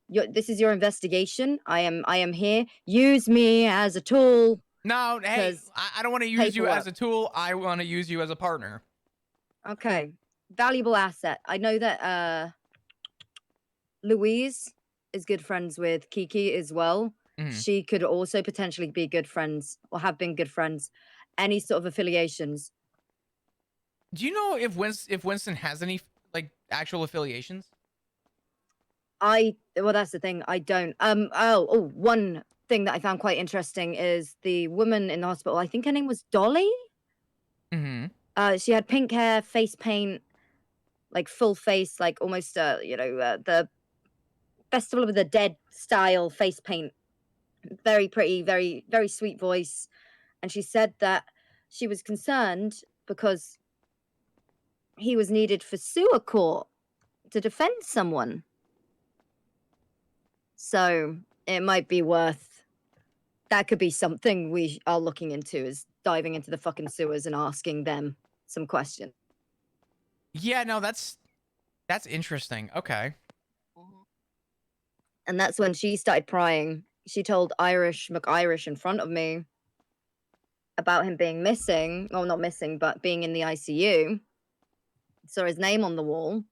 this is your investigation. I am here. Use me as a tool. No, hey, I don't want to use you as a tool. I want to use you as a partner. Okay. Valuable asset. I know that Louise is good friends with Kiki as well. She could also potentially be good friends or have been good friends. Any sort of affiliations. Do you know if Winston has any like actual affiliations? Well, that's the thing. I don't. One thing that I found quite interesting is the woman in the hospital. I think her name was Dolly. She had pink hair, face paint, like full face, like almost the Festival of the Dead style face paint. Very pretty, very very sweet voice, and she said that she was concerned because he was needed for sewer court to defend someone. So it might be worth. That could be something we are looking into, is diving into the fucking sewers and asking them some questions. Yeah, no, that's interesting. Okay. And that's when she started prying. She told McIrish in front of me about him being missing. Well, not missing, but being in the ICU. Saw his name on the wall.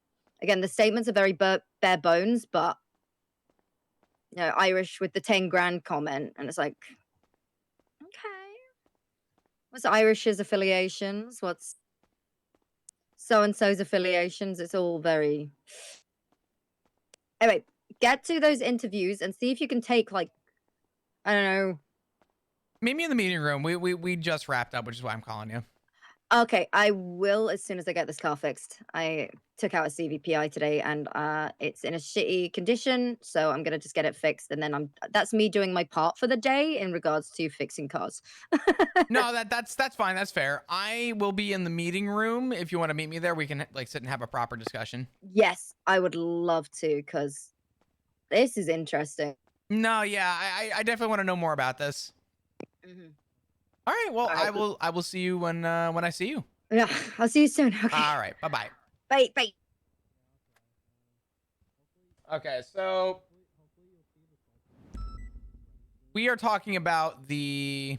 Again, the statements are very bare bones, but Irish with the 10 grand comment, and it's like, okay, what's Irish's affiliations? What's so and so's affiliations? It's all very. Anyway, get to those interviews and see if you can take, like, I don't know. Meet me in the meeting room. We just wrapped up, which is why I'm calling you. Okay, I will as soon as I get this car fixed. I took out a CVPI today, and it's in a shitty condition, so I'm gonna just get it fixed, and then that's me doing my part for the day in regards to fixing cars. No, that's fine. That's fair. I will be in the meeting room. If you want to meet me there, we can like sit and have a proper discussion. Yes, I would love to, because this is interesting. No, yeah, I definitely want to know more about this. All right, well, all right. I will see you when I see you. Yeah, I'll see you soon. Okay. All right, bye. Bye. Okay, so we are talking about the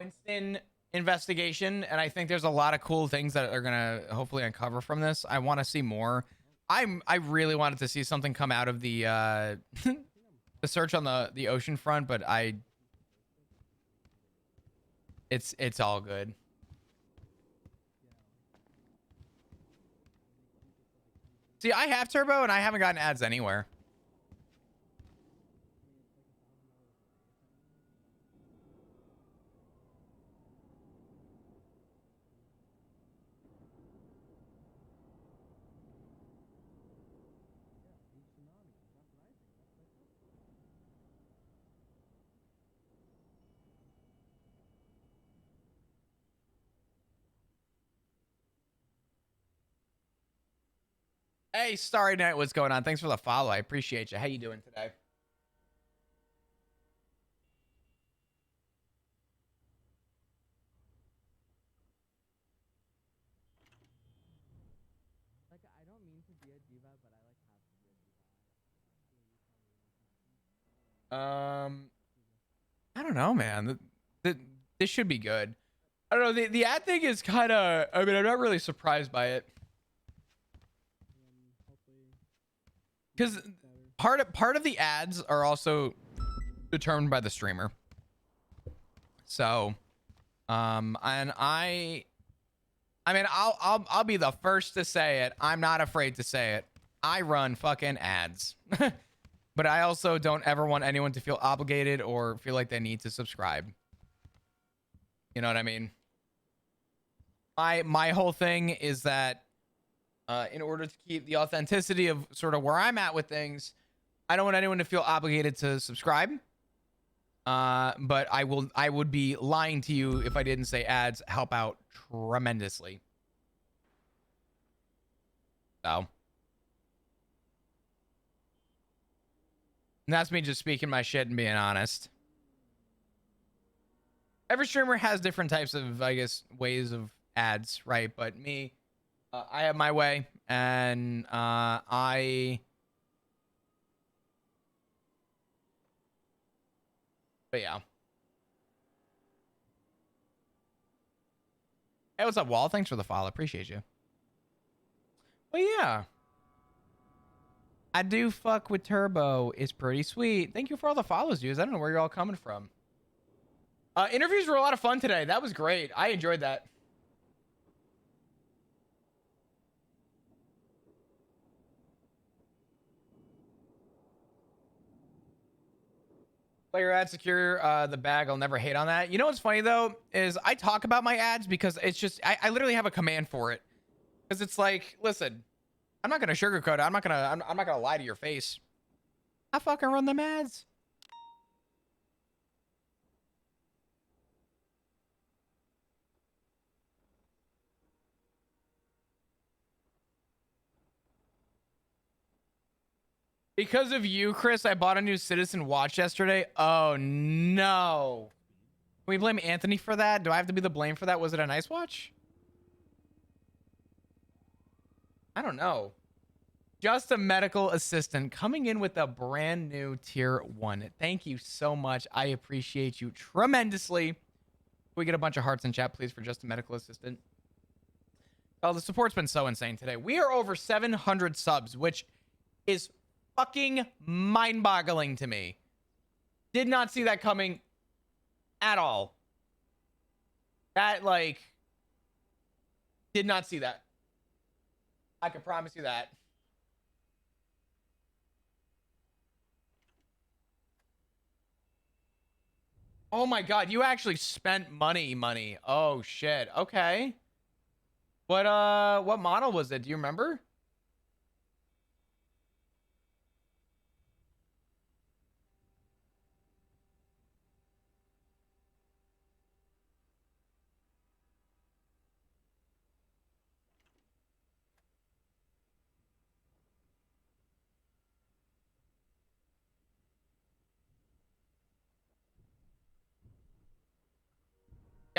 Winston investigation, and I think there's a lot of cool things that are gonna hopefully uncover from this. I want to see more. I really wanted to see something come out of the the search on the ocean front, but it's all good. See, I have Turbo and I haven't gotten ads anywhere. Hey, Starry Night, what's going on? Thanks for the follow. I appreciate you. How you doing today? Like, I don't mean to be a diva, but I like have to be a diva. I don't know, man. This should be good. I don't know. The ad thing is kind of. I mean, I'm not really surprised by it. Because part of the ads are also determined by the streamer. So, and I mean, I'll be the first to say it. I'm not afraid to say it. I run fucking ads, but I also don't ever want anyone to feel obligated or feel like they need to subscribe. You know what I mean? My whole thing is that. In order to keep the authenticity of sort of where I'm at with things, I don't want anyone to feel obligated to subscribe. But I would be lying to you if I didn't say ads help out tremendously. So. And that's me just speaking my shit and being honest. Every streamer has different types of, I guess, ways of ads, right? But me, I have my way, and I But yeah. Hey, what's up, Wall? Thanks for the follow. Appreciate you. But yeah. I do fuck with Turbo. It's pretty sweet. Thank you for all the follows, dudes. I don't know where you're all coming from. Interviews were a lot of fun today. That was great. I enjoyed that. Player ad secure the bag. I'll never hate on that. You know what's funny though is I talk about my ads because it's just I literally have a command for it. Because it's like, listen, I'm not gonna sugarcoat it. I'm not gonna lie to your face. I fucking run them ads. Because of you, Chris, I bought a new Citizen watch yesterday. Oh no. Can we blame Anthony for that? Do I have to be the blame for that? Was it a nice watch? I don't know. Just a medical assistant coming in with a brand new tier 1. Thank you so much. I appreciate you tremendously. Can we get a bunch of hearts in chat, please, for just a medical assistant? Oh, the support's been so insane today. We are over 700 subs, which is fucking mind-boggling to me. Did not see that coming at all. That, like, did not see that. I can promise you that. Oh my god, you actually spent money. Oh shit. Okay. What model was it? Do you remember?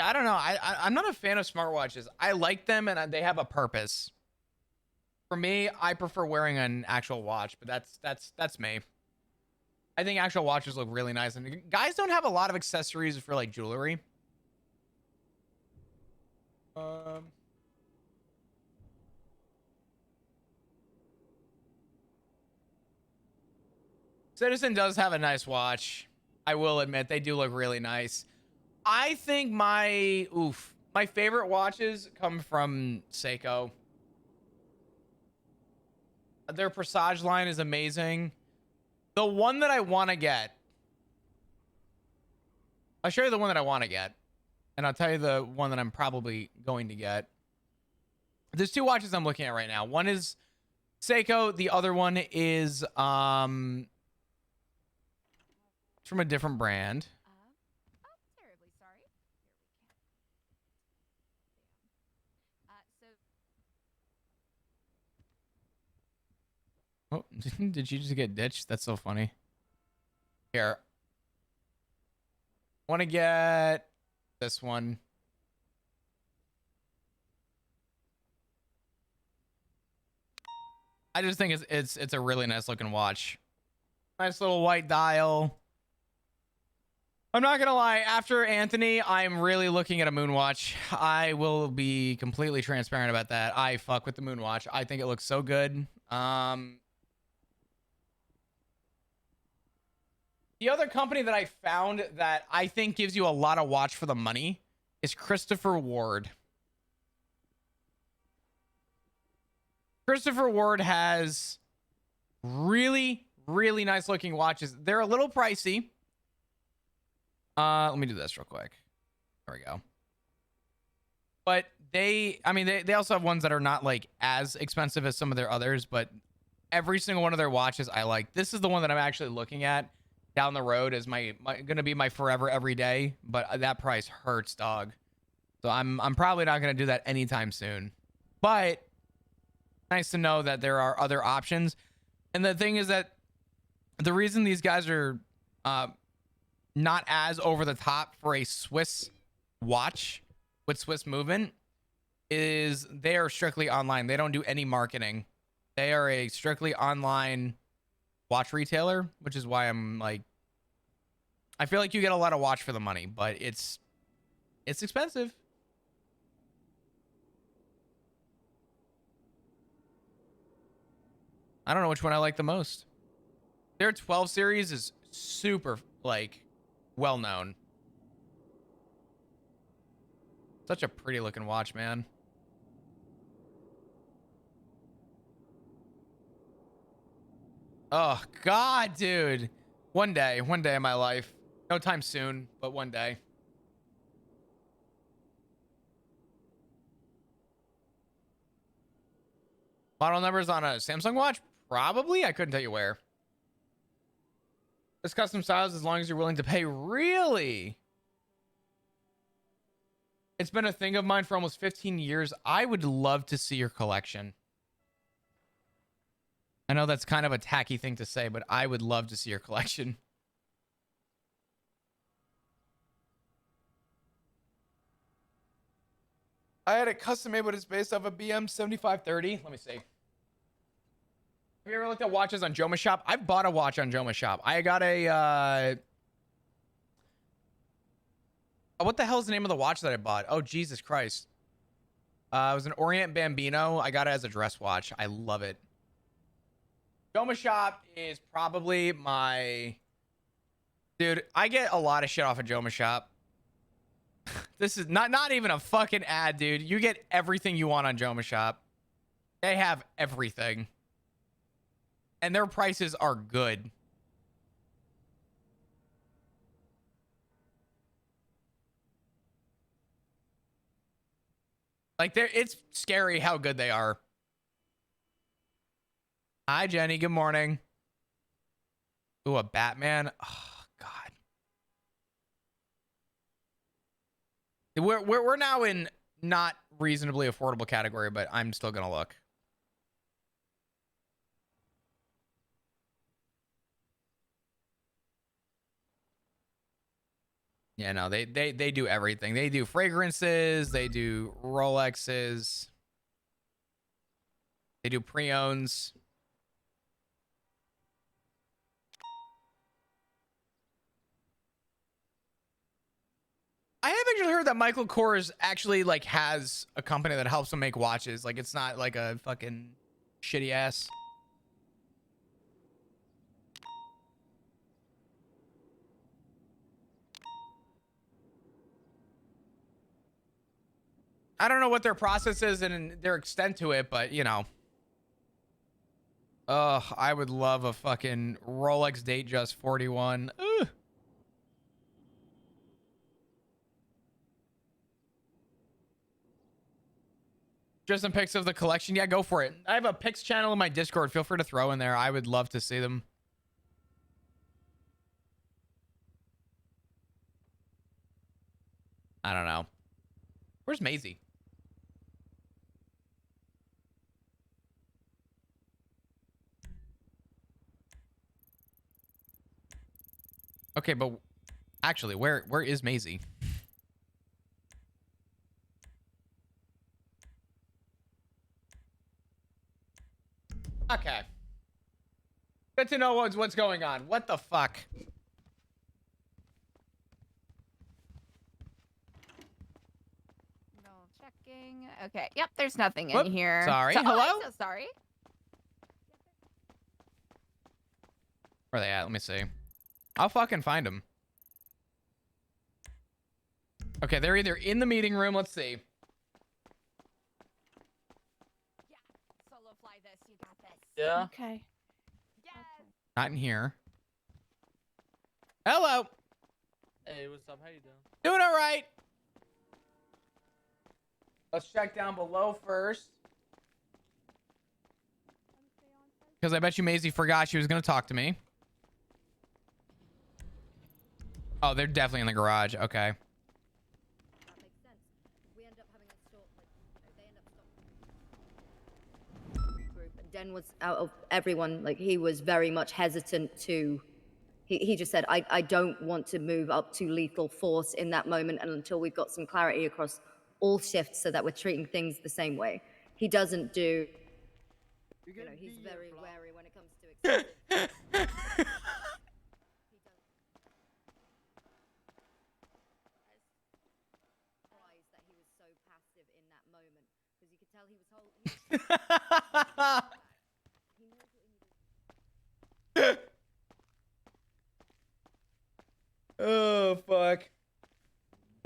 I don't know. I'm not a fan of smartwatches. I like them and they have a purpose. For me, I prefer wearing an actual watch, but that's me. I think actual watches look really nice, and guys don't have a lot of accessories for like jewelry. Citizen does have a nice watch. I will admit they do look really nice. I think my favorite watches come from Seiko. Their Presage line is amazing. The one that I want to get, I'll show you the one that I want to get, and I'll tell you the one that I'm probably going to get. There's two watches I'm looking at right now. One is Seiko. The other one is from a different brand. Terribly sorry. Oh, did you just get ditched? That's so funny. Here. Want to get this one. I just think it's a really nice looking watch. Nice little white dial. I'm not gonna lie, after Anthony, I'm really looking at a Moonwatch. I will be completely transparent about that. I fuck with the Moonwatch. I think it looks so good. The other company that I found that I think gives you a lot of watch for the money is Christopher Ward. Christopher Ward has really, really nice looking watches. They're a little pricey. Let me do this real quick. There we go. But they also have ones that are not like as expensive as some of their others, but every single one of their watches I like. This is the one that I'm actually looking at down the road as my gonna be my forever every day, but that price hurts, dog. So I'm probably not gonna do that anytime soon. But nice to know that there are other options. And the thing is that the reason these guys are not as over the top for a Swiss watch with Swiss movement is they are strictly online. They don't do any marketing. They are a strictly online watch retailer, which is why I'm like I feel like you get a lot of watch for the money, but it's expensive. I don't know which one I like the most. Their 12 series is super like well known. Such a pretty looking watch, man. Oh God, dude. One day in my life. No time soon, but one day. Model numbers on a Samsung watch? Probably. I couldn't tell you where. This custom styles as long as you're willing to pay. Really? It's been a thing of mine for almost 15 years. I would love to see your collection. I know that's kind of a tacky thing to say, but I would love to see your collection. I had it custom made, but it's based off a BM 7530. Let me see. Have you ever looked at watches on Joma Shop? I've bought a watch on Joma Shop. I got a what the hell is the name of the watch that I bought? Oh, Jesus Christ. It was an Orient Bambino. I got it as a dress watch. I love it. Joma Shop is probably my... Dude, I get a lot of shit off of Joma Shop. This is not even a fucking ad, dude. You get everything you want on Joma Shop. They have everything. And their prices are good. Like, it's scary how good they are. Hi, Jenny. Good morning. Ooh, a Batman. Oh, God. We're now in not reasonably affordable category, but I'm still gonna look. Yeah, no, they do everything. They do fragrances, they do Rolexes, they do pre-owns. I have actually heard that Michael Kors actually like has a company that helps him make watches. Like, it's not like a fucking shitty ass. I don't know what their process is and their extent to it, but you know. Ugh, I would love a fucking Rolex Datejust 41. Ugh. Just some pics of the collection. Yeah, go for it. I have a pics channel in my Discord. Feel free to throw in there. I would love to see them. I don't know. Where's Maisie? Okay, but actually, where is Maisie? Okay. Good to know what's going on. What the fuck? No checking. Okay. Yep. There's nothing Whoop, in here. sorry. So, Hello? I'm so sorry. Where are they at? Let me see. I'll fucking find them. Okay, they're either in the meeting room. Let's see. Yeah. Solo fly this. You got this. Yeah. Okay. Yes. Not in here. Hello. Hey, what's up? How you doing? Doing all right. Let's check down below first. Because I bet you Maisie forgot she was going to talk to me. Oh, they're definitely in the garage. Okay. That makes sense. We end up having a store, like, they end up stopping group, and Den was out of everyone, like, he was very much hesitant to, he just said, I don't want to move up to lethal force in that moment and until we've got some clarity across all shifts so that we're treating things the same way. He doesn't do, you know, he's very wary when it comes to excessive.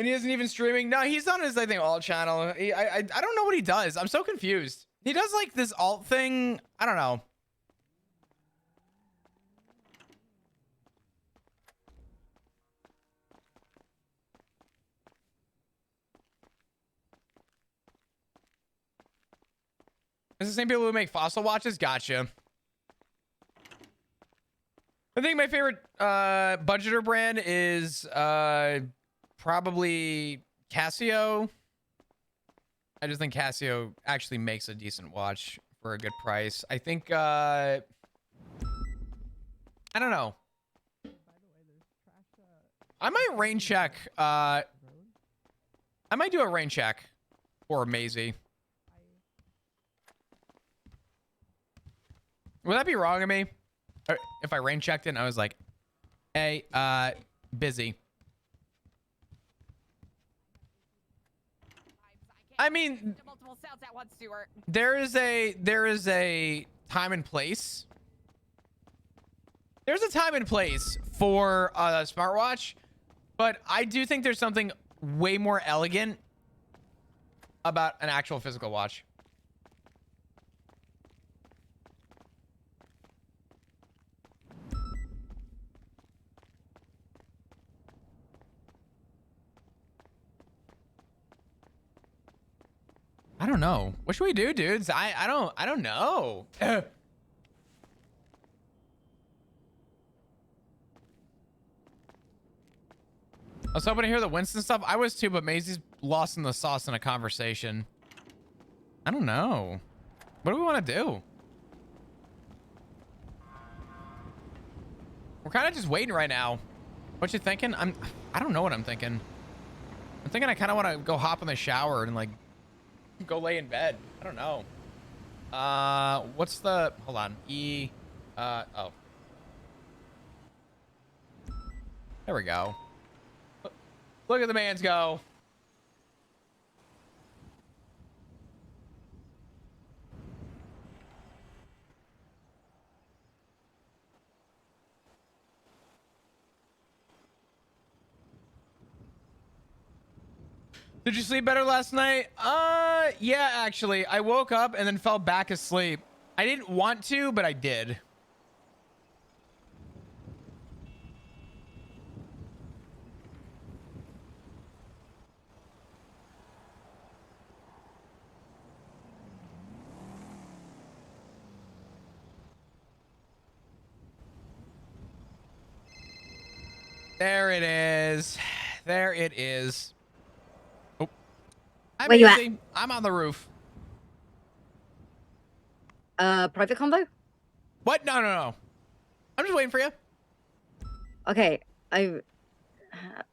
And he isn't even streaming. No, he's on his, I think, alt channel. I don't know what he does. I'm so confused. He does like this alt thing. I don't know. It's the same people who make fossil watches. Gotcha. I think my favorite budgeter brand is probably Casio. I just think Casio actually makes a decent watch for a good price. I think I don't know. I might rain check. I might do a rain check for Maisie. Would that be wrong of me? Or if I rain checked it and I was like, hey, busy. I mean, Multiple sounds at once, Stuart. there is a time and place. There's a time and place for a smartwatch, but I do think there's something way more elegant about an actual physical watch. I don't know. What should we do, dudes? I don't know. I was hoping to hear the Winston stuff. I was too, but Maisie's lost in the sauce in a conversation. I don't know. What do we want to do? We're kind of just waiting right now. What you thinking? I don't know what I'm thinking. I'm thinking I kind of want to go hop in the shower and like go lay in bed. I don't know. What's the, hold on. Oh. There we go. Look at the man's go. Did you sleep better last night? Yeah, actually. I woke up and then fell back asleep. I didn't want to, but I did. There it is. There it is. Oh. Where you at? I'm on the roof. Private convo? What? No, no, no. I'm just waiting for you. Okay, I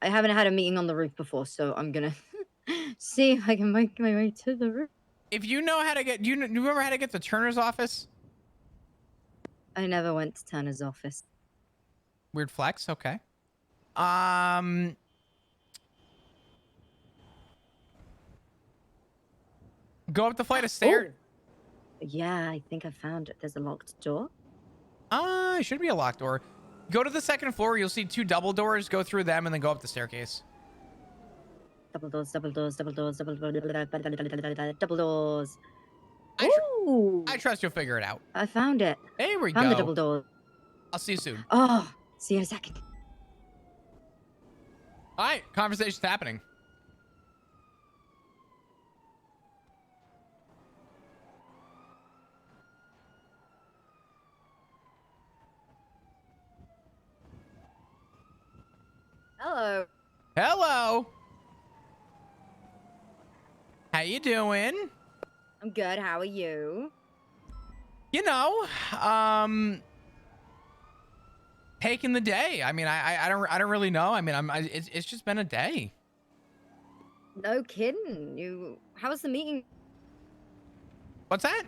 haven't had a meeting on the roof before, so I'm gonna see if I can make my way to the roof. If you know how to get, do you remember how to get to Turner's office? I never went to Tanner's office. Weird flex. Okay. Go up the flight of stairs. Yeah, I think I found it. There's a locked door. It should be a locked door. Go to the second floor. You'll see 2 double doors. Go through them and then go up the staircase. Double doors, double doors, double doors, double doors, double doors. I trust you'll figure it out. I found it. There we Found go. the double door. I'll see you soon. Oh, see you in a second. All right, conversation's happening. Hello. Hello. How you doing? I'm good. How are you? You know, taking the day. I mean, I don't really know. I mean, it's just been a day. No kidding. How was the meeting? What's that?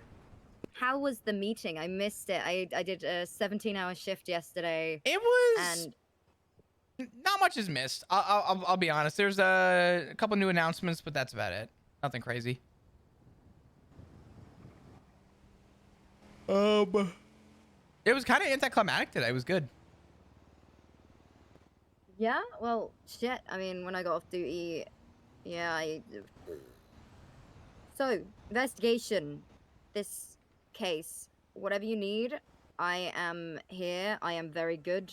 How was the meeting? I missed it. I did a 17-hour shift yesterday. It was. And not much is missed. I'll be honest. There's a couple new announcements, but that's about it. Nothing crazy. It was kind of anticlimactic today. It was good. Yeah, well, shit. I mean, when I got off duty, yeah, So, investigation. This case. Whatever you need, I am here. I am very good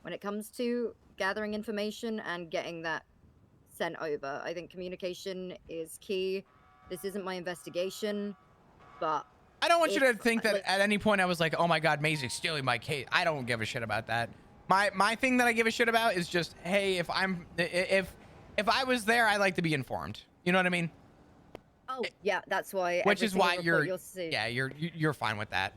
when it comes to gathering information and getting that sent over. I think communication is key. This isn't my investigation, but I don't want you if, to think that like, at any point I was like, oh my God, Maisie's stealing my case. I don't give a shit about that. My thing that I give a shit about is just, hey, if I was there, I like to be informed. You know what I mean? oh, yeah, that's why. Which every is single why report you'll see. yeah, you're fine with that.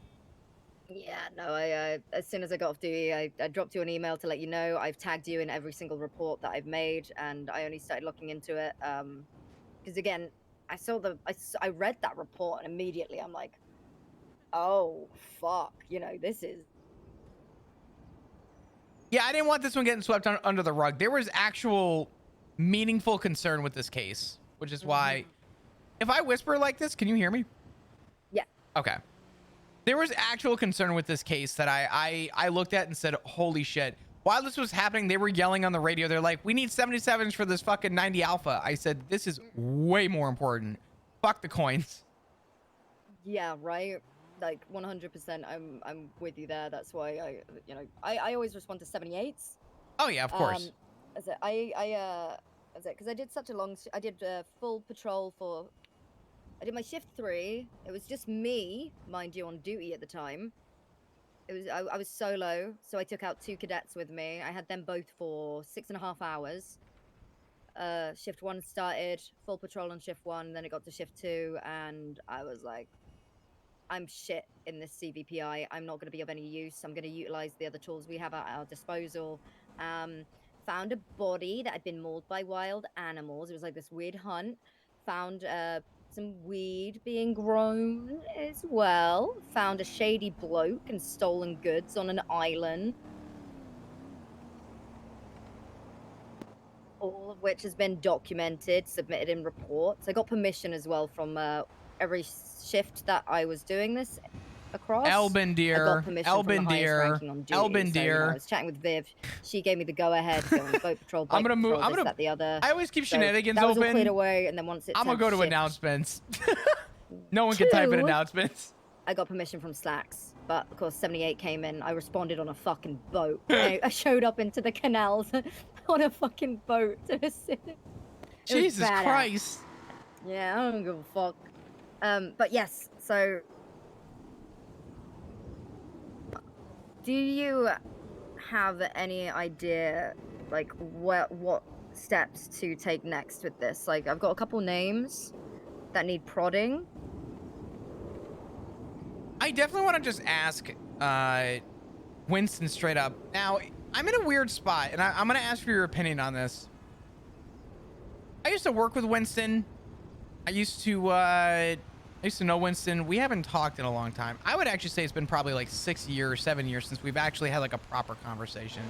Yeah, no, I as soon as I got off duty, I dropped you an email to let you know. I've tagged you in every single report that I've made, and I only started looking into it because again, I read that report and immediately I'm like, oh fuck, this is. Yeah, I didn't want this one getting swept under the rug. There was actual meaningful concern with this case, which is why if I whisper like this, can you hear me? Yeah. Okay. There was actual concern with this case that I looked at and said, holy shit. While this was happening, they were yelling on the radio. They're like, we need 77s for this fucking 90 alpha. I said, this is way more important. Fuck the coins. Yeah, right. Like 100%. I'm with you there. That's why I always respond to 78s. Oh yeah, of course. Because I did such a long. I did full patrol for. I did my shift 3. It was just me, mind you, on duty at the time. I was solo, so I took out 2 cadets with me. I had them both for 6.5 hours. Shift 1 started, full patrol on shift 1, then it got to shift 2, and I was like, I'm shit in this CVPI. I'm not going to be of any use. I'm going to utilize the other tools we have at our disposal. Found a body that had been mauled by wild animals. It was like this weird hunt. Found some weed being grown as well. Found a shady bloke and stolen goods on an island. All of which has been documented, submitted in reports. I got permission as well from every shift that I was doing this across. Elbendir. I got permission from the highest ranking on duty. Elbendir. So, I was chatting with Viv. She gave me the go-ahead to go on boat patrol, I'm gonna move. that, the other. I always keep So shenanigans that was open. all cleared away, and then once it's I'm gonna go to shift, announcements. No one can type in announcements. I got permission from Slacks, but of course 78 came in. I responded on a fucking boat. I showed up into the canals on a fucking boat to assist. Jesus Christ. Yeah, I don't give a fuck. But yes, so do you have any idea, like, what steps to take next with this? Like, I've got a couple names that need prodding. I definitely want to just ask Winston straight up. Now, I'm in a weird spot, and I'm going to ask for your opinion on this. I used to work with Winston. I used to know Winston. We haven't talked in a long time. I would actually say it's been probably like 6 years, 7 years since we've actually had like a proper conversation.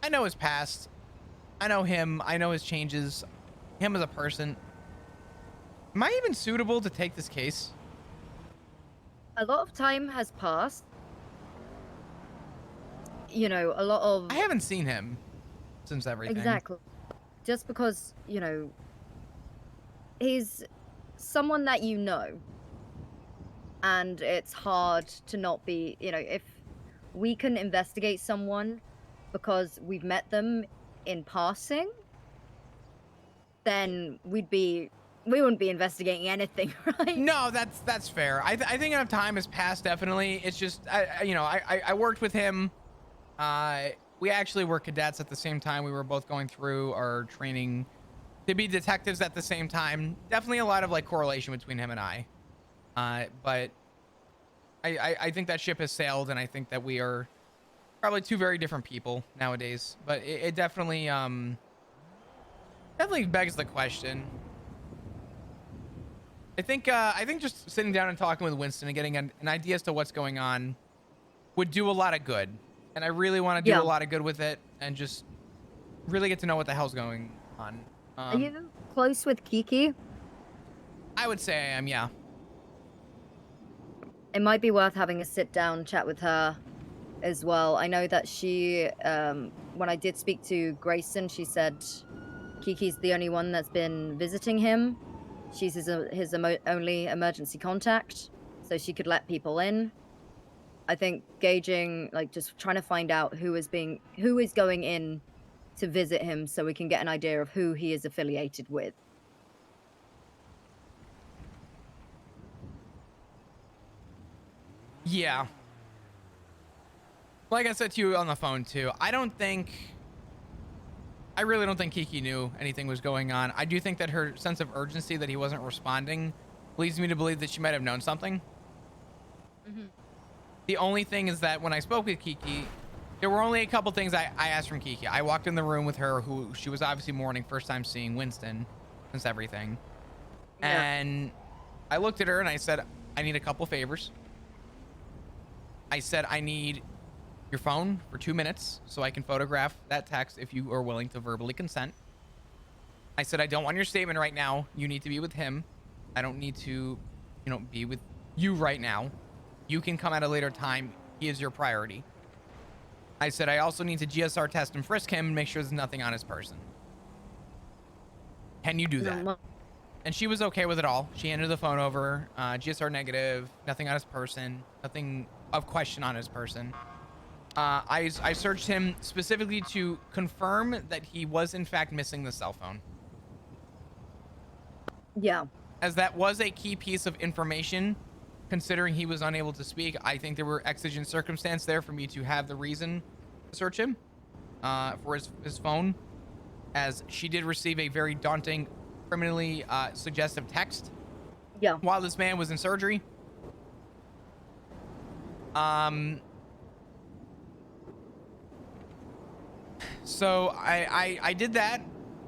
I know his past. I know him. I know his changes. Him as a person. Am I even suitable to take this case? A lot of time has passed. You know, a lot of... I haven't seen him since everything. Exactly. Just because, he's someone that you know. And it's hard to not be, if we can investigate someone because we've met them in passing, then we wouldn't be investigating anything, right? No, that's fair. I think enough time has passed. Definitely, it's just I worked with him. We actually were cadets at the same time. We were both going through our training to be detectives at the same time. Definitely a lot of like correlation between him and I. But I think that ship has sailed, and I think that we are probably 2 very different people nowadays. But it definitely begs the question. I think just sitting down and talking with Winston and getting an idea as to what's going on would do a lot of good. And I really want to do a lot of good with it and just really get to know what the hell's going on. Are you close with Kiki? I would say I am, yeah. It might be worth having a sit-down chat with her as well. I know that she, when I did speak to Grayson, she said Kiki's the only one that's been visiting him. She's his only emergency contact, so she could let people in. I think gauging, like, just trying to find out who is going in to visit him, so we can get an idea of who he is affiliated with. Yeah. Like I said to you on the phone too, I really don't think Kiki knew anything was going on. I do think that her sense of urgency that he wasn't responding leads me to believe that she might have known something. Mm-hmm. The only thing is that when I spoke with Kiki, there were only a couple things I asked from Kiki. I walked in the room with her, who she was obviously mourning, first time seeing Winston since everything. Yeah. And I looked at her and I said, I need a couple favors. I said, I need your phone for 2 minutes so I can photograph that text if you are willing to verbally consent. I said, I don't want your statement right now. You need to be with him. I don't need to, be with you right now. You can come at a later time. He is your priority. I said, I also need to GSR test and frisk him and make sure there's nothing on his person. Can you do that? And she was okay with it all. She handed the phone over, GSR negative, nothing on his person, nothing of question on his person. I searched him specifically to confirm that he was in fact missing the cell phone. Yeah. As that was a key piece of information, considering he was unable to speak. I think there were exigent circumstances there for me to have the reason to search him for his phone, as she did receive a very daunting, criminally suggestive text. Yeah. While this man was in surgery. So I did that,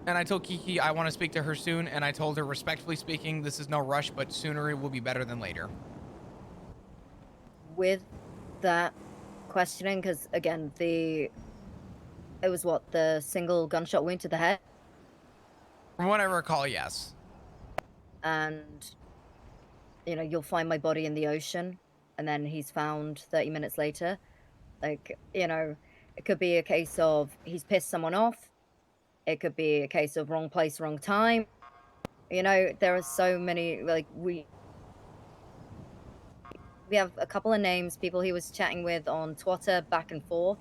and I told Kiki I want to speak to her soon, and I told her, respectfully speaking, this is no rush, but sooner it will be better than later. With that questioning, because again, it was what, the single gunshot wound to the head? From what I recall, yes. And, you'll find my body in the ocean, and then he's found 30 minutes later. Like, it could be a case of he's pissed someone off. It could be a case of wrong place, wrong time. There are so many, like, we have a couple of names, people he was chatting with on Twitter back and forth,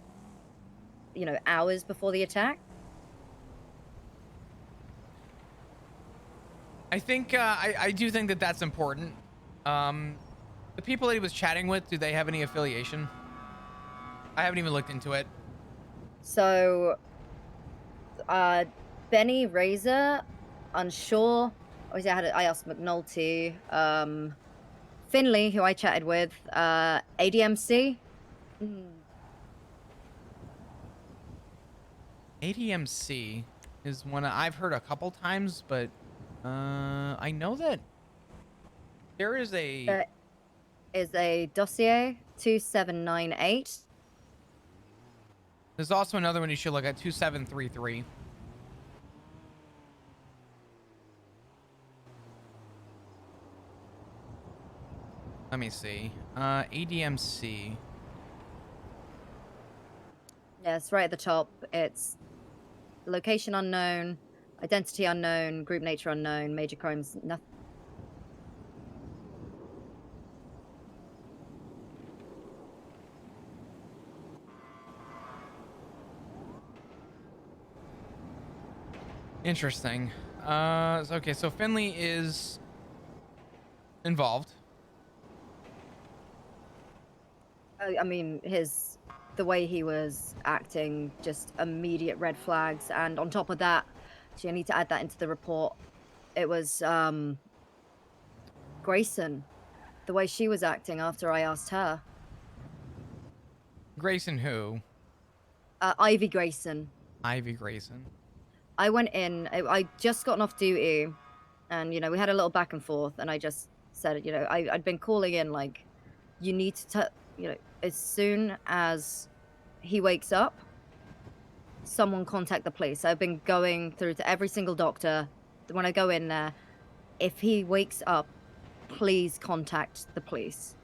hours before the attack. I think, I do think that that's important. The people that he was chatting with, do they have any affiliation? I haven't even looked into it. So, Benny Razor, unsure. Obviously, I asked McNulty. Finley, who I chatted with. ADMC. ADMC is one I've heard a couple times, but I know that there is a dossier 2798. There's also another one you should look at, 2733. Let me see. ADMC. Yeah, it's right at the top. It's location unknown, identity unknown, group nature unknown, major crimes, nothing. Interesting. Okay, so Finley is involved. I mean, the way he was acting, just immediate red flags. And on top of that, actually, I need to add that into the report. It was Grayson, the way she was acting after I asked her. Grayson who? Ivy Grayson. Ivy Grayson. I went in, I just gotten off duty, and, we had a little back and forth, and I just said, I'd been calling in, like, you need to, as soon as he wakes up, someone contact the police. I've been going through to every single doctor. When I go in there, if he wakes up, please contact the police.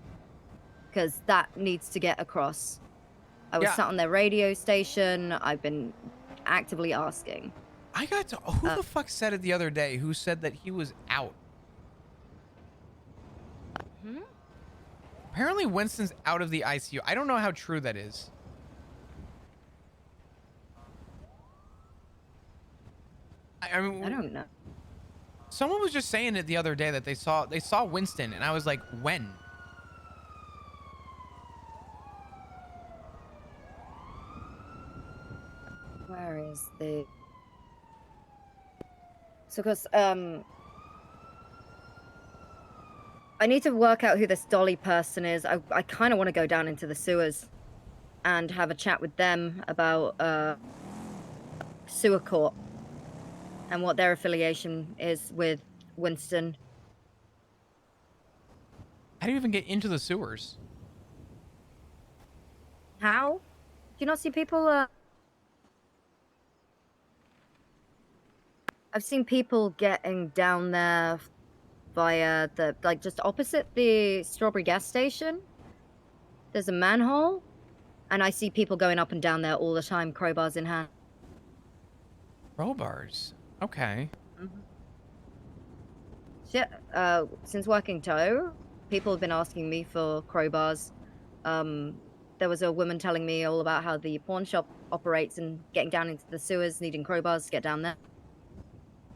Because that needs to get across. I was Yeah. sat on their radio station. I've been actively asking. I got to, who the fuck said it the other day? Who said that he was out? Apparently Winston's out of the ICU. I don't know how true that is. I mean, I don't know. someone was just saying it the other day that they saw Winston, and I was like, when? Where is the... So, because, I need to work out who this Dolly person is. I kind of want to go down into the sewers and have a chat with them about, sewer court and what their affiliation is with Winston. How do you even get into the sewers? How? Do you not see people, I've seen people getting down there via the, like, just opposite the Strawberry gas station. There's a manhole, and I see people going up and down there all the time, crowbars in hand. Crowbars? Okay. Shit, since working tow, people have been asking me for crowbars. There was a woman telling me all about how the pawn shop operates and getting down into the sewers, needing crowbars to get down there.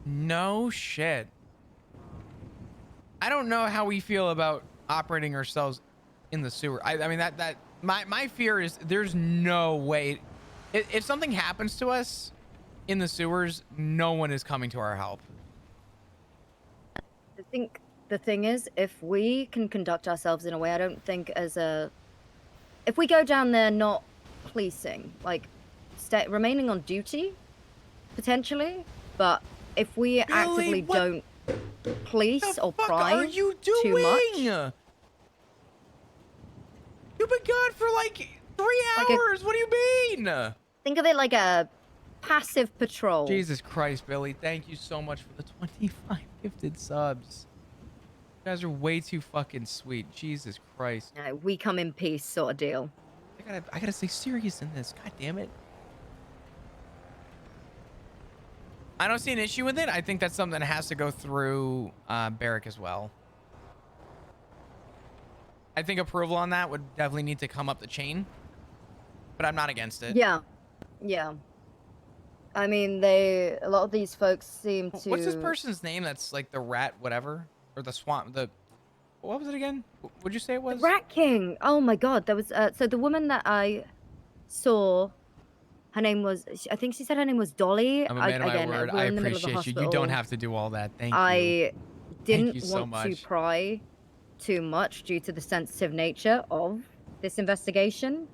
No shit. I don't know how we feel about operating ourselves in the sewer. I mean, my fear is there's no way. If something happens to us in the sewers, no one is coming to our help. I think the thing is, if we can conduct ourselves in a way, I don't think if we go down there not policing, like remaining on duty, potentially, but if we actively don't police or pry are you doing? too much. You've been gone for like 3 hours. What do you mean? Think of it like a passive patrol. Jesus Christ, Billy. Thank you so much for the 25 gifted subs. You guys are way too fucking sweet. Jesus Christ. We come in peace sort of deal. I gotta stay serious in this. God damn it. I don't see an issue with it. I think that's something that has to go through Barrick as well. I think approval on that would definitely need to come up the chain, but I'm not against it. Yeah. Yeah. I mean, a lot of these folks seem to... What's this person's name that's like the rat whatever? Or the swamp, what was it again? What'd you say it was? The Rat King. Oh my god, there was, so the woman that I saw, her name was, I think she said her name was Dolly. I'm a man of my word. I appreciate you. You don't have to do all that. Thank you. I didn't so want to pry too much due to the sensitive nature of this investigation.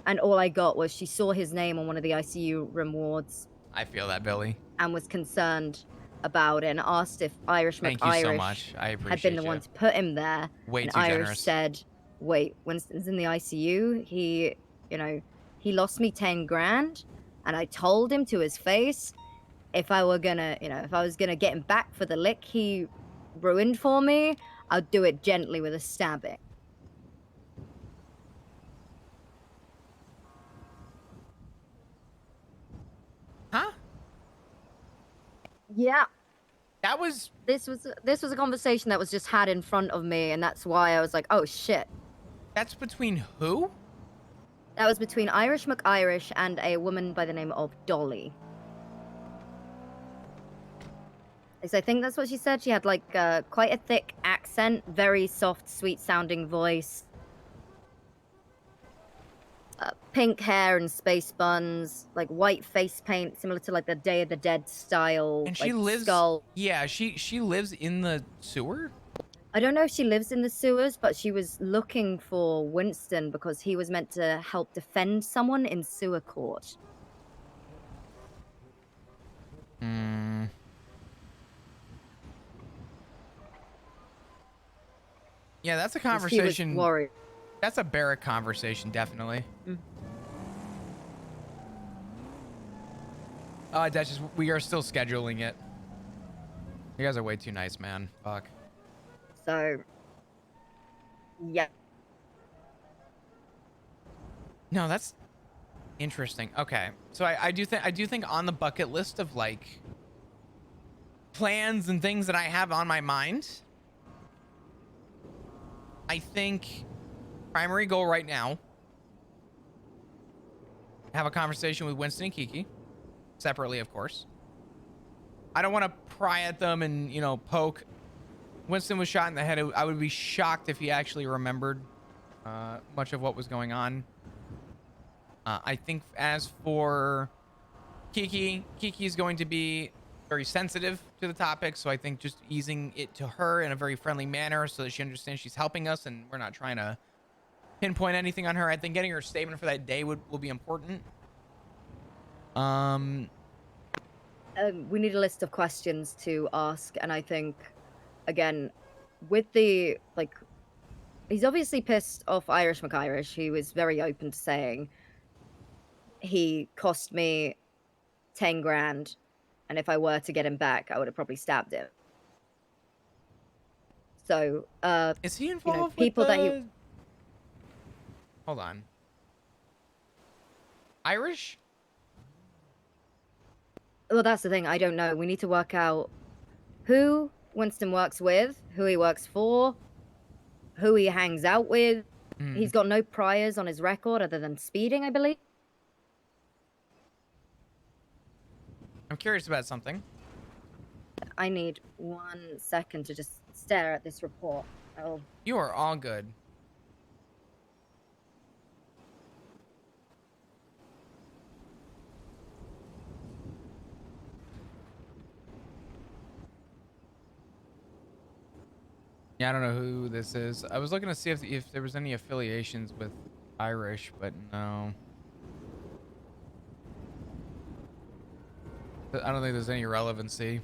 And all I got was she saw his name on one of the ICU room wards. I feel that, Billy. And was concerned about it and asked if Irish Thank McIrish you so much. I appreciate had been the one to put him there. Way and too Irish generous. said, wait, Winston's in the ICU. He lost me 10 grand. And I told him to his face, if I was gonna get him back for the lick he ruined for me, I'd do it gently with a stabbing. Huh? Yeah. That was... This was a conversation that was just had in front of me, and that's why I was like, oh shit. That's between who? That was between Irish McIrish and a woman by the name of Dolly. So I think that's what she said. She had like quite a thick accent, very soft, sweet-sounding voice. Pink hair and space buns, like white face paint, similar to like the Day of the Dead style. And she lives. Skull. Yeah, she lives in the sewer. I don't know if she lives in the sewers, but she was looking for Winston because he was meant to help defend someone in sewer court. Hmm. Yeah, that's a conversation. She was worried. That's a Barrick conversation, definitely. That's just, we are still scheduling it. You guys are way too nice, man. Fuck. So, yeah. No, that's Interesting. Okay. So I do think on the bucket list of like plans and things that I have on my mind, I think primary goal right now, have a conversation with Winston and Kiki, separately, of course. I don't want to pry at them and, you know, poke. Winston was shot in the head. I would be shocked if he actually remembered much of what was going on. I think as for Kiki is going to be very sensitive to the topic, so I think just easing it to her in a very friendly manner so that she understands she's helping us and we're not trying to pinpoint anything on her. I think getting her statement for that day will be important. We need a list of questions to ask, and I think, again, with the, like, he's obviously pissed off Irish McIrish. He was very open to saying he cost me 10 grand, and if I were to get him back, I would have probably stabbed him. So, is he you know, involved with people that he... the... Hold on. Irish? Well, that's the thing. I don't know. We need to work out who Winston works with, who he works for, who he hangs out with. He's got no priors on his record other than speeding, I believe. I'm curious about something. I need 1 second to just stare at this report. Oh. You are all good. Yeah, I don't know who this is. I was looking to see if there was any affiliations with Irish, but no. I don't think there's any relevancy.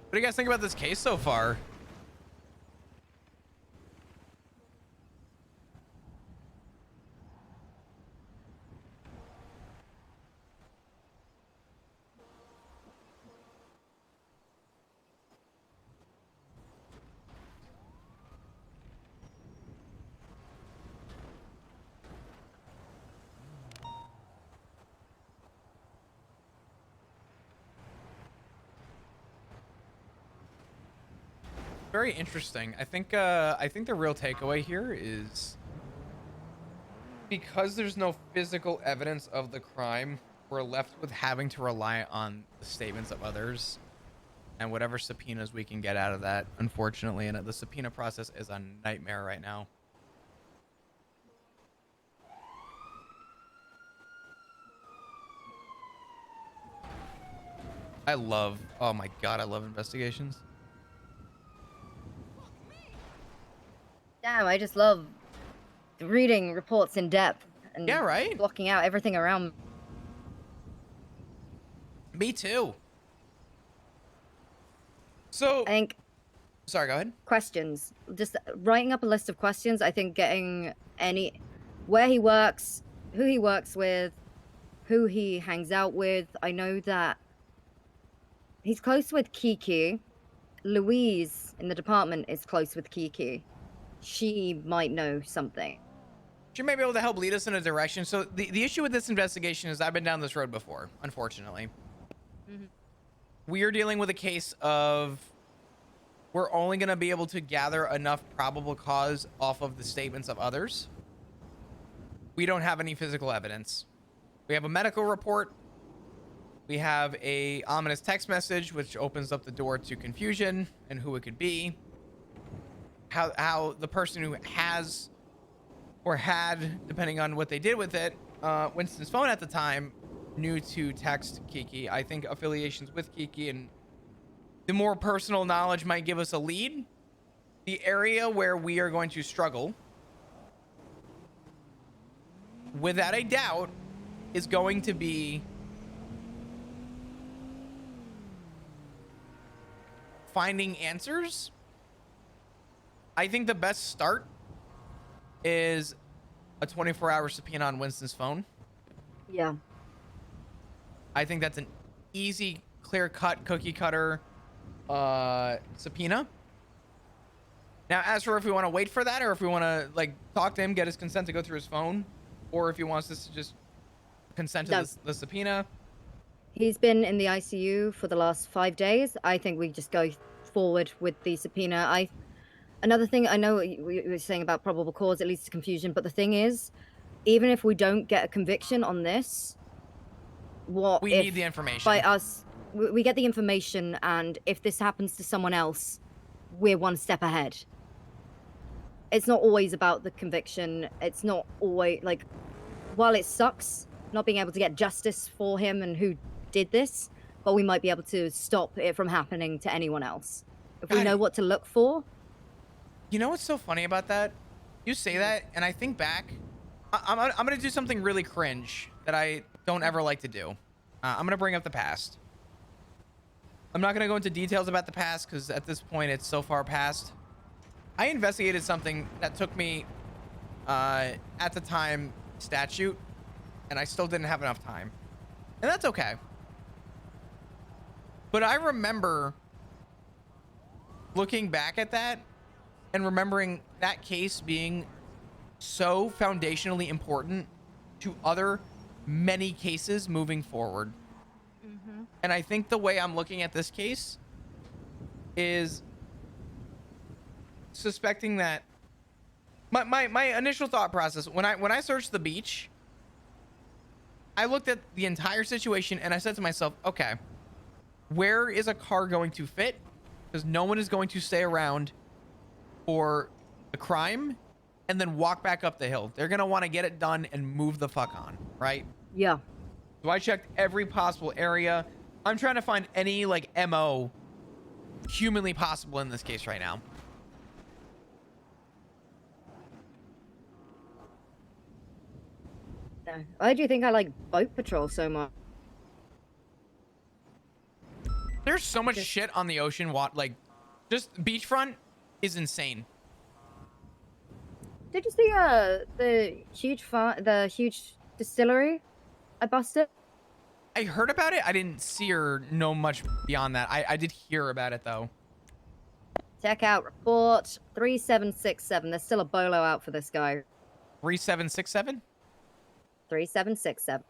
What do you guys think about this case so far? Very interesting. I think the real takeaway here is because there's no physical evidence of the crime, we're left with having to rely on the statements of others and whatever subpoenas we can get out of that, unfortunately. And the subpoena process is a nightmare right now. Oh my God, I love investigations. Damn, I just love reading reports in depth and Yeah, right? blocking out everything around. Me too. So, I think... Sorry, go ahead. Questions. Just writing up a list of questions. I think getting where he works, who he works with, who he hangs out with. I know that he's close with Kiki. Louise in the department is close with Kiki. She might know something. She may be able to help lead us in a direction. So the issue with this investigation is I've been down this road before, unfortunately. We are dealing with a case of we're only going to be able to gather enough probable cause off of the statements of others. We don't have any physical evidence. We have a medical report. We have a ominous text message, which opens up the door to confusion and who it could be. How the person who has or had, depending on what they did with it, Winston's phone at the time, knew to text Kiki. I think affiliations with Kiki and the more personal knowledge might give us a lead. The area where we are going to struggle, without a doubt, is going to be finding answers. I think the best start is a 24-hour subpoena on Winston's phone. Yeah. I think that's an easy, clear-cut, cookie-cutter subpoena. Now, as for if we want to wait for that, or if we want to like talk to him, get his consent to go through his phone, or if he wants us to just consent to the subpoena. He's been in the ICU for the last 5 days. I think we just go forward with the subpoena. Another thing, I know we were saying about probable cause, it leads to confusion, but the thing is, even if we don't get a conviction on this, We need the information. By us, we get the information, and if this happens to someone else, we're one step ahead. It's not always about the conviction. It's not always, like, while it sucks not being able to get justice for him and who did this, but we might be able to stop it from happening to anyone else. If we know what to look for. You know what's so funny about that? You say that, and I think back. I'm going to do something really cringe that I don't ever like to do. I'm going to bring up the past. I'm not going to go into details about the past because at this point it's so far past. I investigated something that took me, at the time, statute, and I still didn't have enough time. And that's okay. But I remember looking back at that and remembering that case being so foundationally important to other many cases moving forward. And I think the way I'm looking at this case is suspecting that my initial thought process when I searched the beach, I looked at the entire situation and I said to myself, okay, where is a car going to fit? Because no one is going to stay around for the crime and then walk back up the hill. They're going to want to get it done and move the fuck on, right? Yeah. So I checked every possible area. I'm trying to find any like MO humanly possible in this case right now. Why do you think I like boat patrol so much? There's so much shit on the ocean. Like, just beachfront is insane. Did you see the huge distillery I busted? I heard about it. I didn't see or know much beyond that. I did hear about it though. Check out report 3767. There's still a bolo out for this guy. 3767? 3767.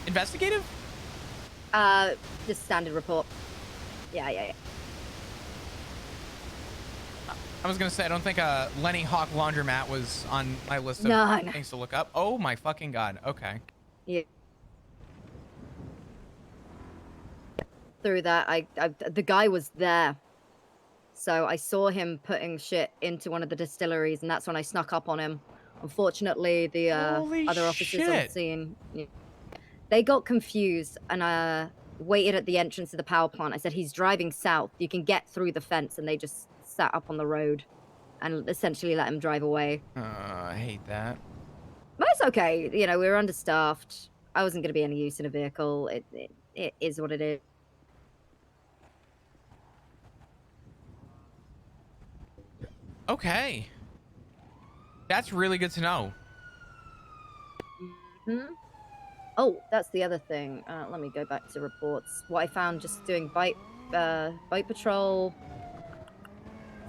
Investigative? Just standard report. Yeah. I was gonna say I don't think Lenny Hawk Laundromat was on my list of No. things to look up. Oh my fucking god. Okay. Yeah. Through that, the guy was there, so I saw him putting shit into one of the distilleries, and that's when I snuck up on him. Unfortunately, the other officers on the scene, they got confused and waited at the entrance of the power plant. I said, he's driving south. You can get through the fence, and they just sat up on the road and essentially let him drive away. I hate that. But it's okay. You know, we were understaffed. I wasn't going to be any use in a vehicle. It is what it is. Okay. That's really good to know. Oh, that's the other thing. Let me go back to reports. What I found just doing bike patrol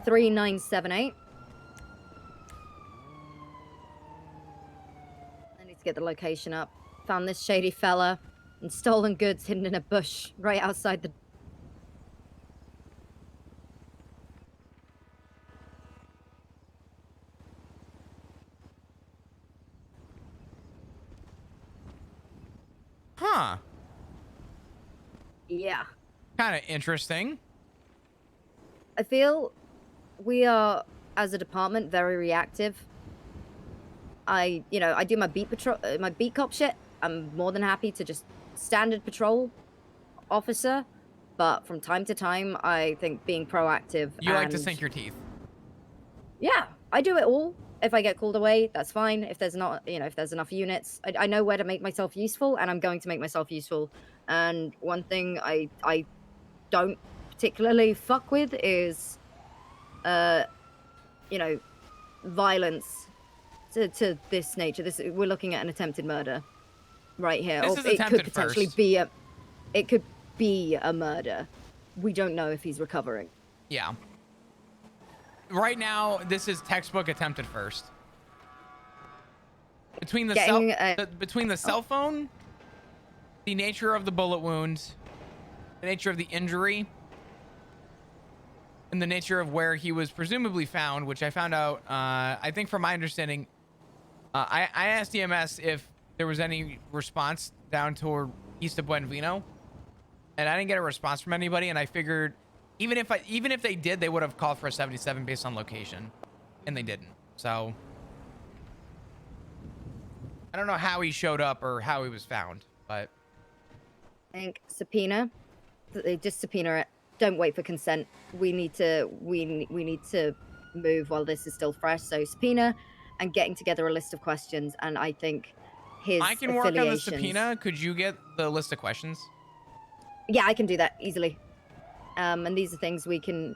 3978. I need to get the location up. Found this shady fella and stolen goods hidden in a bush right outside the... Huh. Yeah. Kind of interesting. I feel we are, as a department, very reactive. I do my beat patrol, my beat cop shit. I'm more than happy to just standard patrol officer, but from time to time, I think being proactive. You like to sink your teeth. Yeah, I do it all. If I get called away, that's fine. If there's not, if there's enough units, I know where to make myself useful, and I'm going to make myself useful. And one thing I don't particularly fuck with is, violence to this nature. We're looking at an attempted murder right here. This Or is it could attempted potentially first. be a murder. We don't know if he's recovering. Yeah. Right now, this is textbook attempted first. Between the cell phone, the nature of the bullet wound, the nature of the injury, and the nature of where he was presumably found, which I found out, I think from my understanding, I asked EMS if there was any response down toward east of Buenavino, and I didn't get a response from anybody, and I figured even if they did, they would have called for a 77 based on location, and they didn't. So I don't know how he showed up or how he was found, but I think subpoena. They just subpoena it. Don't wait for consent. We need to move while this is still fresh. So subpoena and getting together a list of questions. And I think his I can work on the affiliations. subpoena. Could you get the list of questions? Yeah, I can do that easily. And these are things we'll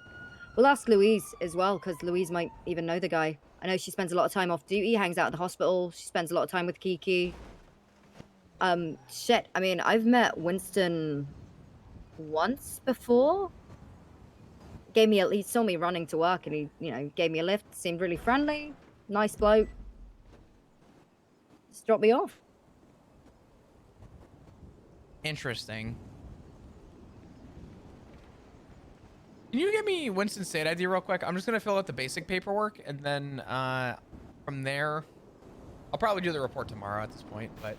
ask Louise as well, because Louise might even know the guy. I know she spends a lot of time off duty, hangs out at the hospital. She spends a lot of time with Kiki. Shit. I mean, I've met Winston once before. He saw me running to work, and he, gave me a lift. Seemed really friendly, nice bloke. Just dropped me off. Interesting. Can you give me Winston's state ID real quick? I'm just gonna fill out the basic paperwork, and then from there, I'll probably do the report tomorrow at this point. But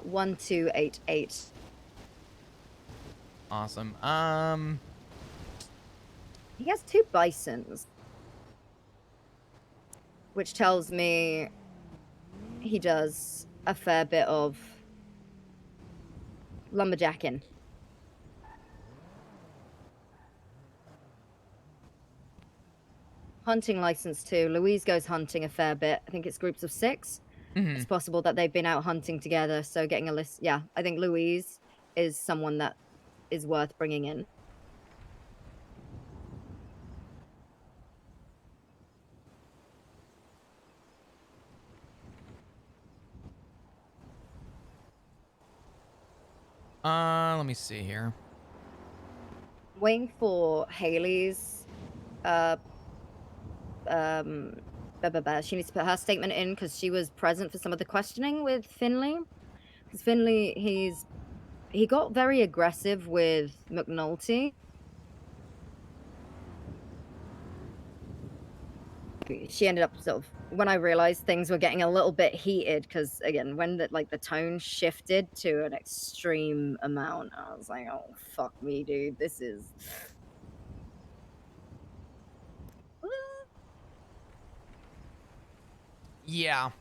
1288. awesome. He has 2 bisons, which tells me he does a fair bit of lumberjacking. Hunting license too. Louise goes hunting a fair bit. I think it's groups of 6. It's possible that they've been out hunting together. So getting a list. Yeah, I think Louise is someone that is worth bringing in. Let me see here. Waiting for Haley's she needs to put her statement in because she was present for some of the questioning with Finley. Because Finley, he got very aggressive with McNulty. She ended up when I realized things were getting a little bit heated, because again, when the tone shifted to an extreme amount, I was like, oh fuck me, dude, this is. Yeah.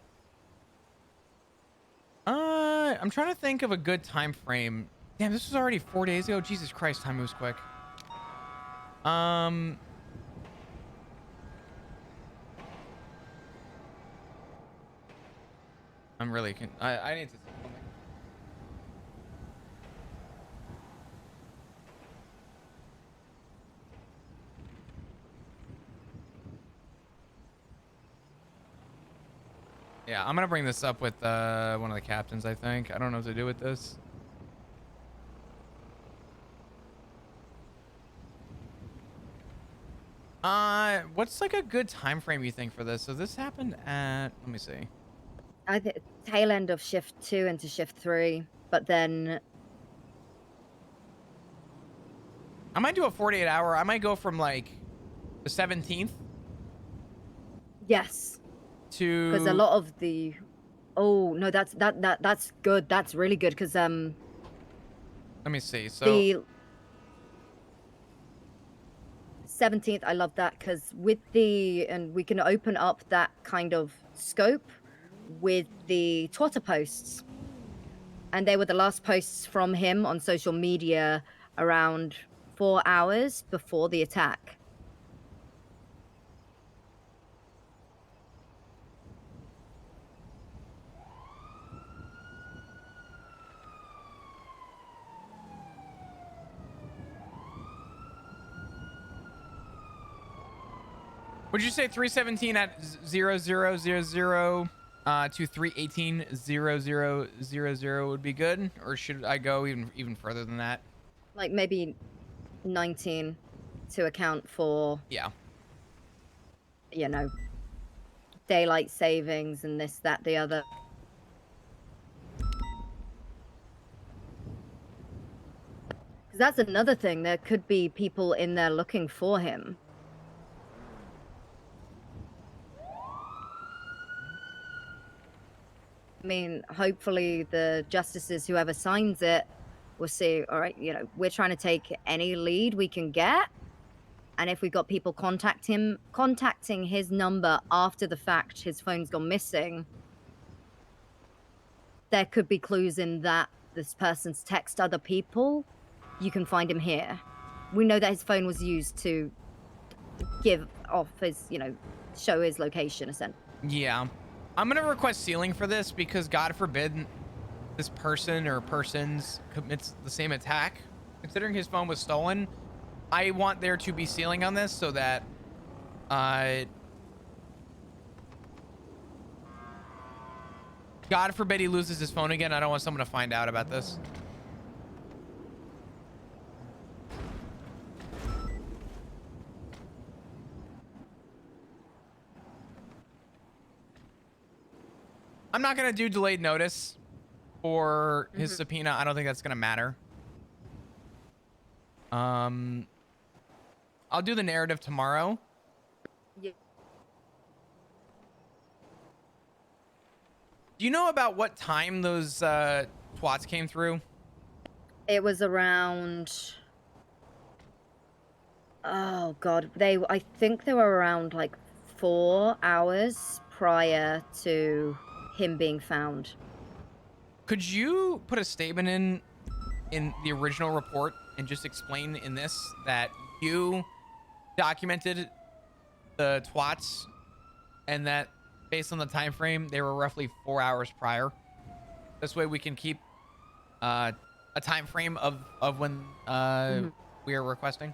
I'm trying to think of a good time frame. Damn, this was already 4 days ago. Jesus Christ, time moves quick. I'm really I need to. Yeah, I'm gonna bring this up with one of the captains, I think. I don't know what to do with this. What's like a good time frame you think for this? So this happened at, let me see. I think tail end of shift 2 into shift 3, but then I might do a 48 hour. I might go from like the 17th. yes, To because a lot of the no, that's good. That's really good because let me see. So the 17th, I love that because and we can open up that kind of scope with the Twitter posts, and they were the last posts from him on social media around 4 hours before the attack. Would you say 317 at 0000 to 318 0000 would be good, or should I go even further than that? Like maybe 19 to account for, Yeah. you know, daylight savings and this, that, the other. Because that's another thing. There could be people in there looking for him. I mean, hopefully the justices, whoever signs it, will see, all right, you know, we're trying to take any lead we can get. And if we've got people contacting his number after the fact, his phone's gone missing, there could be clues in that this person's text other people. You can find him here. We know that his phone was used to give off his, you know, show his location, essentially. Yeah. I'm going to request sealing for this because God forbid this person or persons commits the same attack. Considering his phone was stolen, I want there to be sealing on this so that God forbid he loses his phone again. I don't want someone to find out about this. I'm not going to do delayed notice for his subpoena. I don't think that's going to matter. I'll do the narrative tomorrow. Yeah. Do you know about what time those twats came through? It was around, oh God, I think they were around like 4 hours prior to him being found. Could you put a statement in the original report and just explain in this that you documented the twats and that based on the time frame they were roughly 4 hours prior? This way we can keep a time frame of when we are requesting.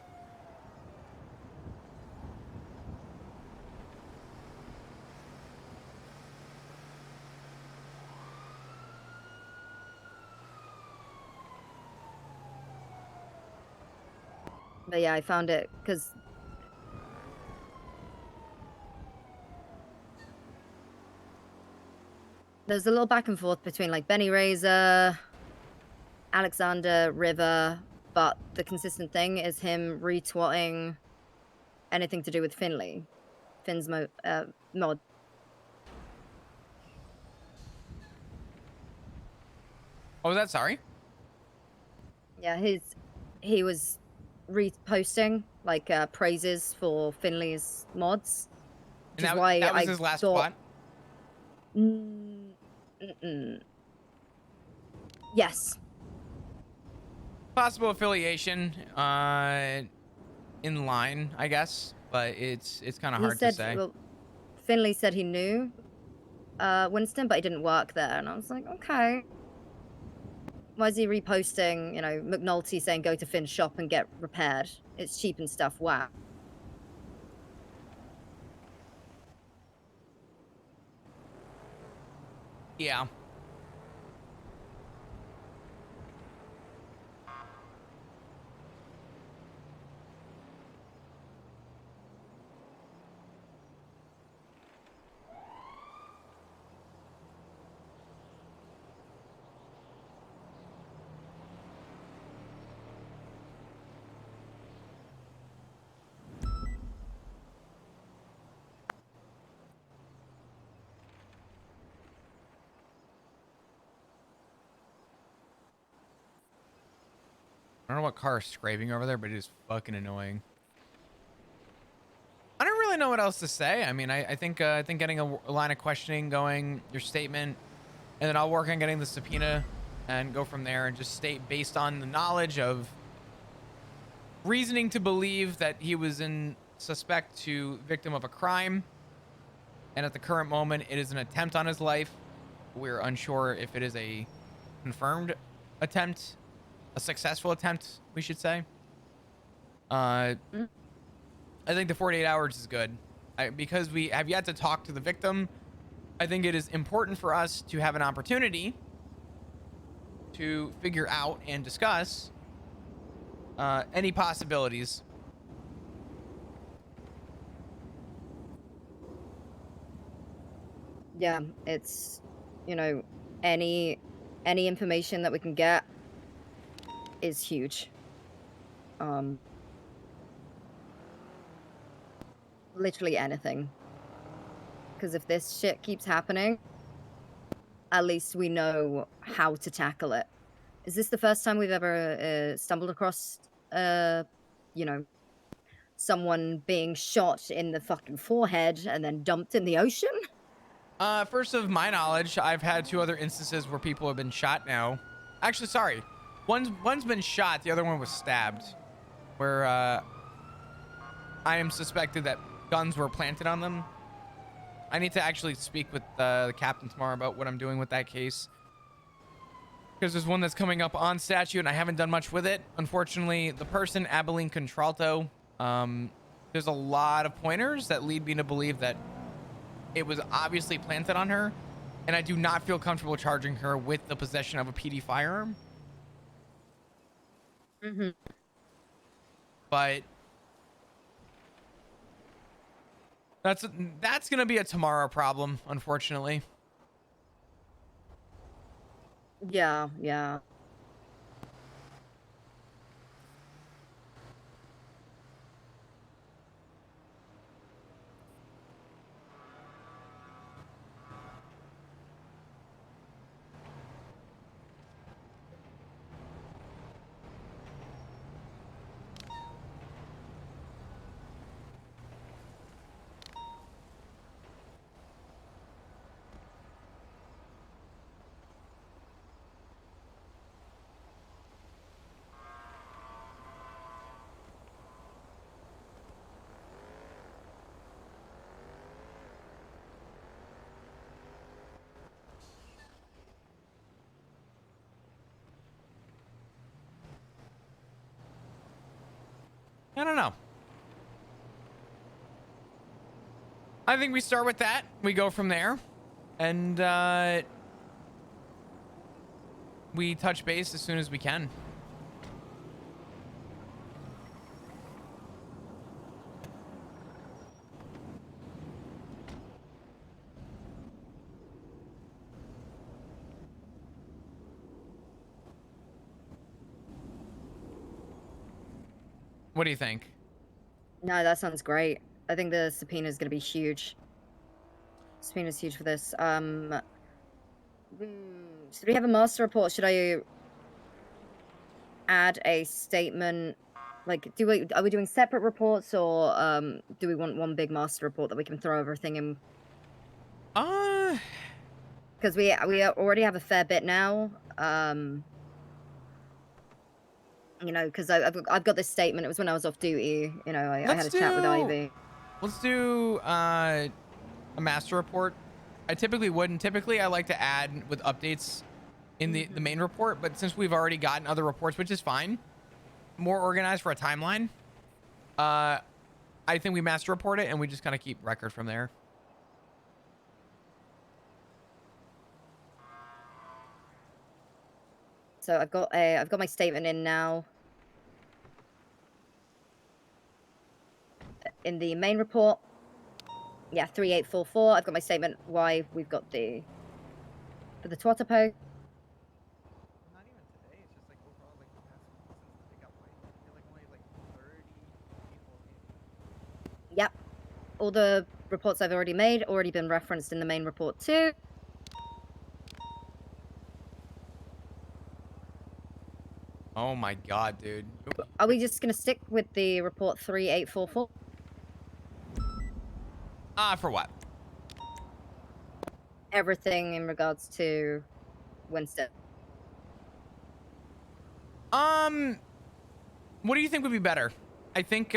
But yeah, I found it because there's a little back and forth between like Benny Razor, Alexander, River, but the consistent thing is him retweeting anything to do with Finley. Finn's mod. What was that? Sorry? Yeah, he was reposting like praises for Finley's mods. Which And is why that was I his last thought, twat? Yes. Possible affiliation in line, I guess, but it's kind of hard to say. Well, Finley said he knew Winston, but he didn't work there, and I was like, okay. Why is he reposting, you know, McNulty saying go to Finn's shop and get repaired? It's cheap and stuff. Wow. Yeah. I don't know what car is scraping over there, but it is fucking annoying. I don't really know what else to say. I mean, I think getting a line of questioning going, your statement, and then I'll work on getting the subpoena and go from there and just state based on the knowledge of reasoning to believe that he was in suspect to victim of a crime. And at the current moment, it is an attempt on his life. We're unsure if it is a confirmed attempt, a successful attempt, we should say. I think the 48 hours is good. because we have yet to talk to the victim, I think it is important for us to have an opportunity to figure out and discuss any possibilities. Yeah, it's, you know, any information that we can get is huge. Literally anything. Because if this shit keeps happening, at least we know how to tackle it. Is this the first time we've ever stumbled across, you know, someone being shot in the fucking forehead and then dumped in the ocean? First of my knowledge, I've had 2 other instances where people have been shot now. Actually, sorry. One's been shot, the other one was stabbed. Where I am suspected that guns were planted on them. I need to actually speak with the captain tomorrow about what I'm doing with that case. Because there's one that's coming up on statute and I haven't done much with it. Unfortunately, the person, Abilene Contralto, there's a lot of pointers that lead me to believe that it was obviously planted on her. And I do not feel comfortable charging her with the possession of a PD firearm. Mm-hmm. But that's gonna be a tomorrow problem, unfortunately. Yeah, yeah. I don't know. I think we start with that. We go from there. And we touch base as soon as we can. What do you think? No, that sounds great. I think the subpoena is going to be huge. Subpoena's huge for this. Should we have a master report? Should I add a statement? Like, are we doing separate reports, or do we want one big master report that we can throw everything in? Because we already have a fair bit now. You know, because I've got this statement. It was when I was off duty. You know, I had a chat with Ivy. Let's do a master report. I typically wouldn't. Typically, I like to add with updates in the main report, but since we've already gotten other reports, which is fine, more organized for a timeline, I think we master report it and we just kind of keep record from there. So I've got my statement in now. In the main report, yeah, 3844. I've got my statement why we've got for the Twitter post. Not even today. It's just like overall, like the past since the pickup point, I feel like only like 30 people in. Yep, all the reports I've already made already been referenced in the main report too. Oh my god, dude. Are we just gonna stick with the report 3844? For what? Everything in regards to Winston. What do you think would be better? I think